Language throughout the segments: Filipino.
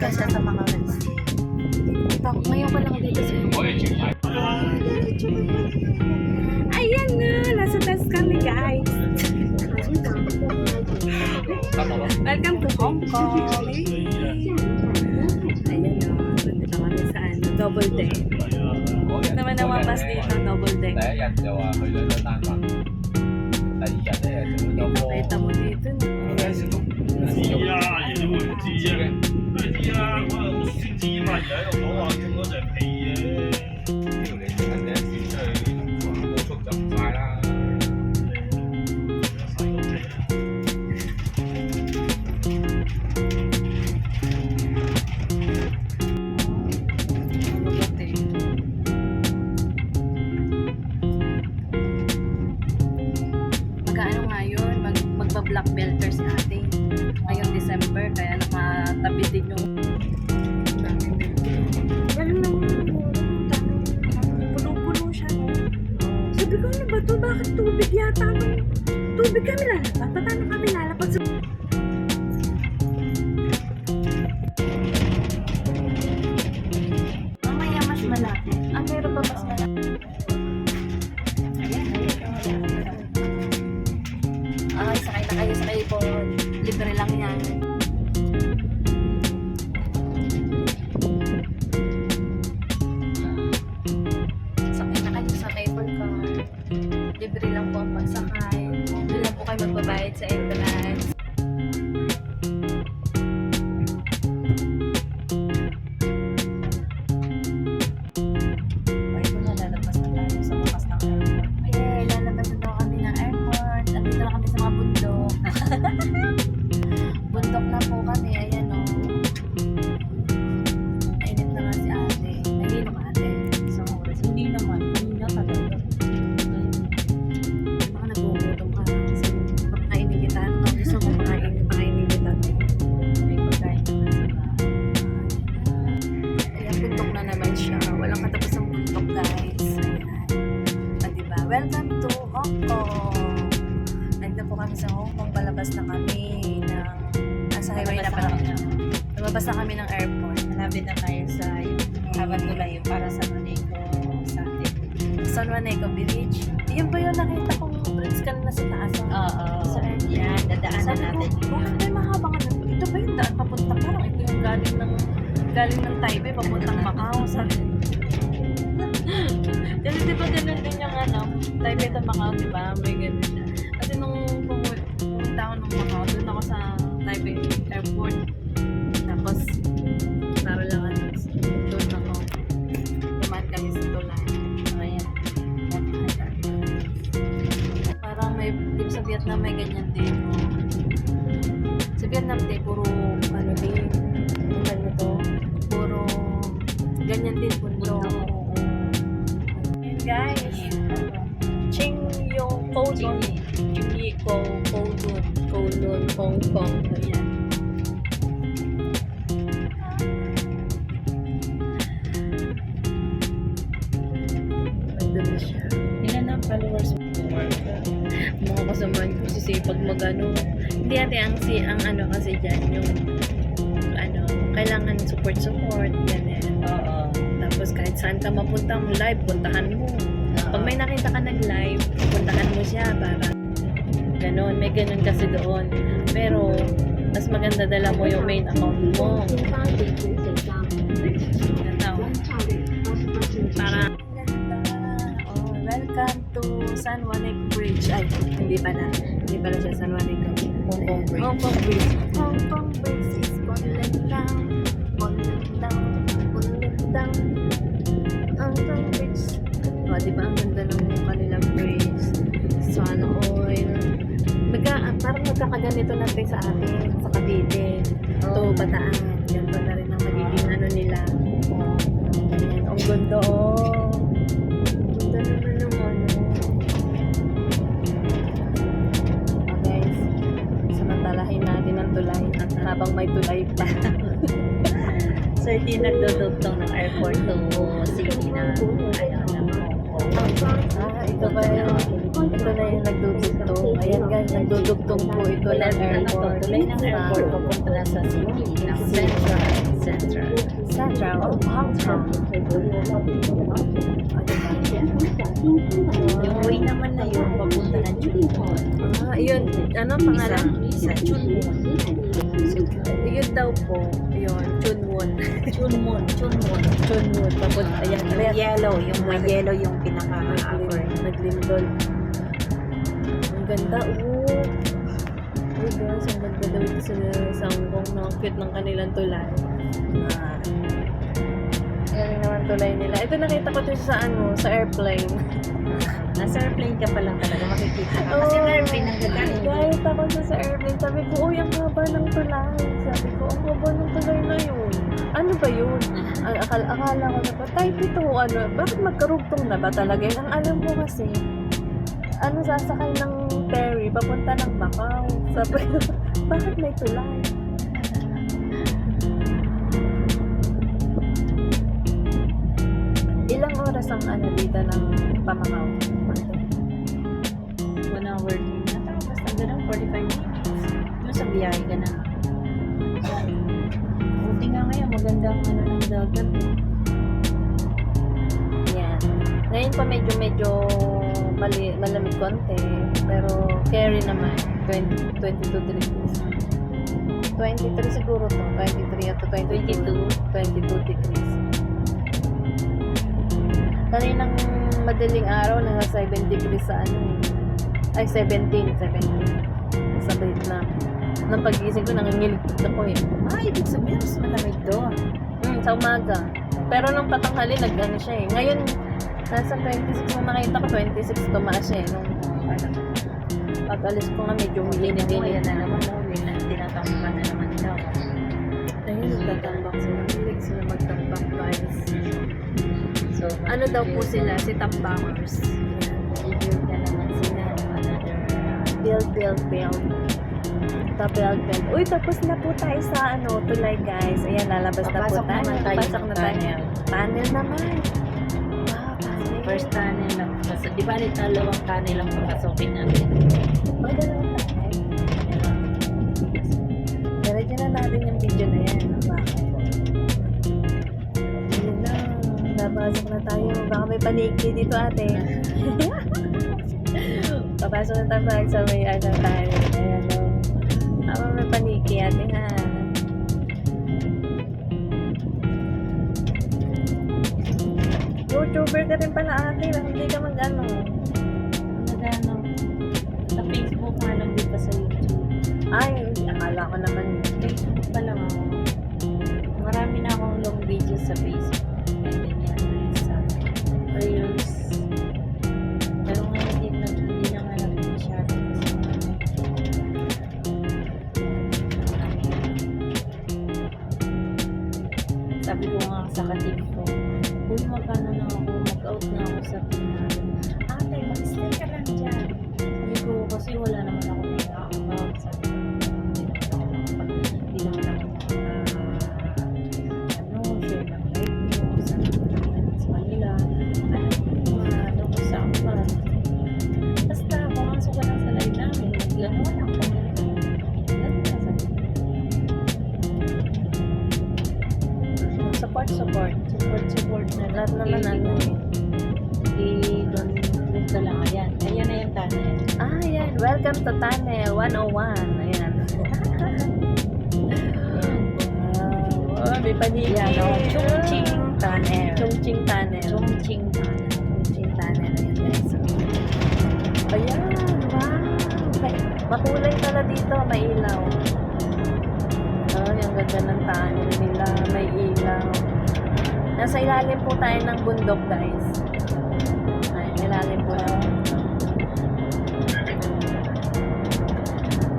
Isa siya sa mga Wednesday. Ngayon pa lang dito sa ayan na! Nasa test kami, guys. Welcome to Hong Kong. Ayan na. Nandito kami sa double deck. Naman ang mabas dito, double deck. Kita mo dito. Magkaano nga yun? Magba-black belter si ate. Ngayong December, kaya nakatabi din yung puno-puno siya. Sabi ko, ano ba ito? Bakit tubig yata? Tubig kami lalapag? Paano kami lalapag? Mamaya mas malapit. Meron pa mas malapit? Ay, sakay na kayo sa kayo po. Libre lang yan. Sakay na kayo sa cable car. Libre lang po ang pagsakay. Doon lang po kayo magbabayad sa entrance. Ay, kung lalabas na tayo sa bukas ng airport. Ay, lalabas na daw kami ng airport. At dito na kami sa mga bundok. Bundok na po kami. Ayan o. Nainit na nga si ate. Nahilo ka ate. Isang oras. Hindi naman. Kanina ka lang. Baka nagugutom ka. Kasi pagkainin kita. Ano ka gusto mo pakainin kita? May pagkain naman sa bahay. Ayan, bundok na naman siya. Walang katapos ang bundok, guys. Ayan. Diba? Welcome to Hong Kong. Nandito po kami sa Hong Kong. Palabas na kami ng nasa highway na pala. Lumabas na kami ng airport. Malapit na tayo sa yung habang tulay yung para sa Monaco sa atin. San Juanico Beach. Yun ba yung nakita kong bridge ka na sa taas? Oo. Sa airport. Yan, dadaanan Sabi natin ko, bakit may mahaba ka na? Ito ba yung daan papunta? Parang ito yung galing ng Taipei papuntang Macau. Sabi kasi di ba ganun din yung Taipei to Macau, di ba? May ganun siya. Kasi nung pumunta ako ng Macau, doon ako sa Taipei Airport. Tapos, naralangan doon ako. Dumaan kami sa tulay. Ayan. Parang may, di ba sa Vietnam may ganyan din. Sa Vietnam din, puro din, yung ganito, puro ganyan din, pundo. Guys, Ching yung Kowloon. Ching Kowloon, Hong Kong. Ayan. Andun na siya. Ilan ang followers mo? Mga kasamahan ko sisipag magano. Hindi ate, ang kasi dyan, yung kailangan support, ganyan. Oo. Tapos kahit saan ka mapunta mo live, puntahan mo. Pag may nakita ka nag-live, puntahan mo siya para ganon. May ganon kasi doon. Pero, mas maganda dala mo yung main account mo. Para welcome to San Juanico Bridge. Ay, hindi pala siya San Juanico. Hong Kong Bridge. Hong Kong Bridge. Hong Kong Bridge is falling down. Falling down. Falling down. Hong Kong Bridge. O, diba ang ganda ng kanilang bridge? Sana oil. Parang magkakaganito natin sa atin, sa Cavite. Ito, Bataan. Ganito na rin ang magiging nila. Ganyan. Ang ganda, oh. Ganda naman ng guys, samantalahin natin ang tulay at habang may tulay pa. So, hindi nagdudugtong ng airport to city na ayun na Ito ba yung ito na yung nagdudugtong. Ayan guys, nagdudugtong po ito ng airport. Tulay ng airport papunta na sa city ng Central. Central of Hong Kong. Yung way naman na yun, papunta ng Chunwon. Yun, ano pangalan? Isa Chunwon. Yun daw po, yun, Chunwon. Chunwon. Chunwon, papunta, ayan, Yung red. yellow, yung pinaka-upper. Naglindol. Ang ganda, oh. Oh guys, ang ganda daw ito sa Hong Kong, no? Cute ng kanilang tulay. Galing naman tulay nila. Ito nakita ko ito sa sa airplane. Nasa airplane ka pa lang talaga, makikita ka. Oo. Kasi yung airplane ang ganda. Guys, ako sa airplane. Sabi ko, uy, ang haba ng tulay. Sabi ko, ang haba ng tulay na yun. Ano ba yun? Akala ko na ba, type ito, ano, bakit magkarugtong na ba talaga yun? Ang alam ko kasi, sasakay ng ferry, papunta ng Macau. Sabi ko, bakit may tulay? Ilang oras ang dito ng Pamakaw? 1 hour din. Basta ganun, 45 minutes. Sa biyahe ka na. Buti nga ngayon, magandang ng dagat. Yan. Ngayon pa medyo malamig konti. Pero carry naman. 22 degrees. 23 siguro to. 23 at 22 degrees. Kaninang madaling araw, nasa 7 degrees sa ay 17. Sabay na. Nang pag-gising ko, nangingiligtod ako eh. Ibig sabihin, mas malamig doon. Sa umaga. Pero nung patanghali, nag-ano siya eh. Ngayon, nasa 26 nung nakita ko, 26 tumaas siya eh. Nung pag-alis ko nga, medyo Yan na naman, tinatampan na naman nila. Ayun, nagtatambak sila. Hilig sila magtambak, guys. So, Ano daw po sila? Si Tambakers. i-build na naman sila ng another Build. Build. Uy, tapos na po tayo sa tulay, guys. Ayan, lalabas na po Papasok tayo. naman tayo Papasok ng na tayo. tunnel. Tunnel naman. Wow, tunnel. First tunnel lang. Kasi di ba dalawang tunnel lang papasokin natin. Dalawang tunnel. Diretso na natin yung video na yan. Bakit? Ayun na. Napasok na tayo. Baka may paniki dito, ate. Papasok na tayo sa may tayo. Ayan o. Baka may paniki, ate, ha. YouTuber ka rin pala, ate. Hindi ka mag-ano. Nagano. Sa Facebook nga lang, di pa sa YouTube. Ay, akala ko naman. Facebook pa lang ako. Marami na akong long videos sa Facebook. And then yan, sa Reels. Pero nga hindi na nga lang masyado. Sabi ko nga sa katip ko, uy, magkano na ako, mag-out na ako sa Pinas. Ate, mag-stay ka lang dyan. Sabi ko, kasi wala naman ako nag-out. Sabi ko, hindi naman ako share ng life mo sa Manila. Ano ko sa ama. Basta, pumasok ka lang sa live namin. Gano'n lang kami. Support na Lahat naman doon ka lang. Ayan na yung tunnel. Ayan. Welcome to Tunnel 101. Ayan. Wow, may paniki. Yan, Chongqing Tunnel. Chongqing Tunnel. Chongqing Tunnel. Chongqing Tunnel. Ayan, guys. Ayan. Wow. Makulay pala dito. May ilaw. Ay, ang ganda ng tunnel nila. May ilaw. Nasa ilalim po tayo ng bundok, guys. Ayan, ilalim po na.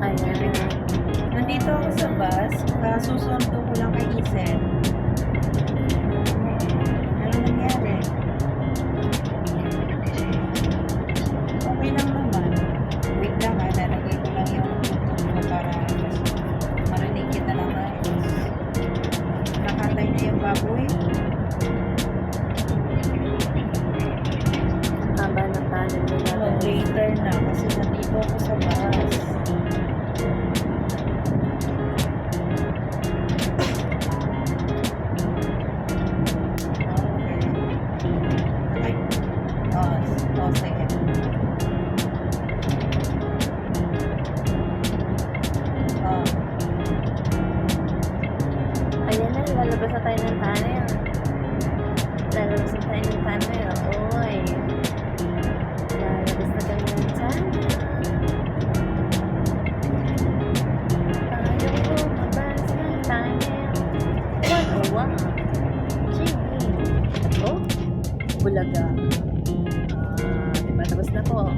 Ayan. Nandito ako sa bus. Kasusundo ko lang kay Isen. Ano nangyari? Okay lang naman. Wait lang ha. Nalagay ko lang yung YouTube ko para marinig kita lang ha. Nakatay na yung baboy. Haba ng tunnel Lalabas na tayo ng tunnel. Lalabas na tayo ng tunnel. Oy. Lalabas na kami ng tunnel. Tayo lumabas ng tunnel. 101. Kimi. Oh, Bulaga. Diba? Tapos na po.